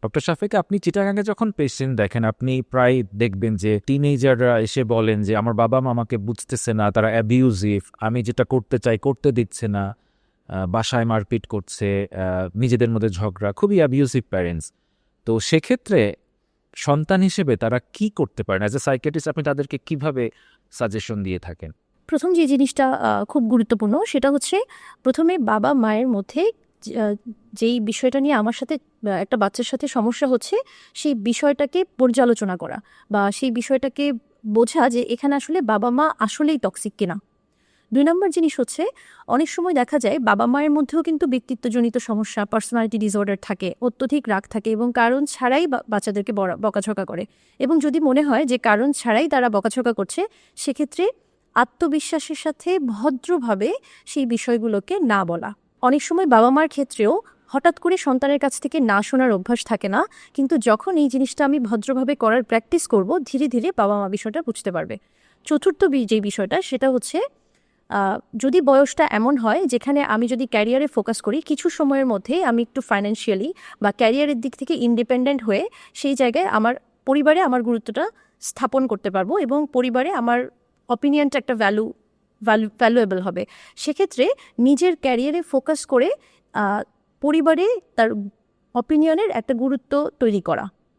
Doctor শাফিক, আপনি চিটাগাঙ্গে যখন patient দেখেন, আপনি প্রায় দেখবেন যে টিনেজাররা এসে বলেন যে আমার বাবা মা আমাকে বুঝতেছে না, তারা অ্যাবিউজিভ, আমি যেটা করতে চাই করতে দিচ্ছে না, বাসায় মারপিট করছে, নিজেদের মধ্যে ঝগড়া, খুবই অ্যাবিউজিভ প্যারেন্টস। তো সেক্ষেত্রে সন্তান হিসেবে তারা কি করতে পারেন? অ্যাজ এ সাইকিয়াট্রিস্ট আপনি তাদেরকে কিভাবে সাজেশন দিয়ে থাকেন? প্রথম যে জিনিসটা খুব গুরুত্বপূর্ণ সেটা হচ্ছে প্রথমে বাবা মায়ের মধ্যে যেই বিষয়টা নিয়ে আমার সাথে একটা বাচ্চার সাথে সমস্যা হচ্ছে সেই বিষয়টাকে পর্যালোচনা করা বা সেই বিষয়টাকে বোঝা যে এখানে আসলে বাবা মা আসলেই টক্সিক কিনা। 2 নম্বর জিনিস হচ্ছে অনেক সময় দেখা যায় বাবা মায়ের মধ্যেও কিন্তু ব্যক্তিত্বজনিত সমস্যা, পার্সোনালিটি ডিসঅর্ডার থাকে, অত্যধিক রাগ থাকে এবং কারণ ছাড়াই বাচ্চাদেরকে বকাঝকা করে। এবং যদি মনে হয় যে কারণ ছাড়াই তারা বকাঝকা করছে, সেক্ষেত্রে আত্মবিশ্বাসের সাথে ভদ্রভাবে সেই বিষয়গুলোকে না বলা। অনেক সময় বাবা মার ক্ষেত্রেও হঠাৎ করে সন্তানের কাছ থেকে না শোনার অভ্যাস থাকে না, কিন্তু যখন এই জিনিসটা আমি ভদ্রভাবে করার প্র্যাকটিস করব, ধীরে ধীরে বাবা মা বিষয়টা বুঝতে পারবে। চতুর্থ যে বিষয়টা সেটা হচ্ছে যদি বয়সটা এমন হয় যেখানে আমি যদি ক্যারিয়ারে ফোকাস করি, কিছু সময়ের মধ্যে আমি একটু ফাইন্যান্সিয়ালি বা ক্যারিয়ারের দিক থেকে ইন্ডিপেন্ডেন্ট হয়ে সেই জায়গায় আমার পরিবারে আমার গুরুত্বটা স্থাপন করতে পারবো এবং পরিবারে আমার অপিনিয়নটা একটা ভ্যালুয়েবল হবে। সেক্ষেত্রে নিজের ক্যারিয়ারে ফোকাস করে পরিবারে তার অপিনিয়নের একটা গুরুত্ব তৈরি করা।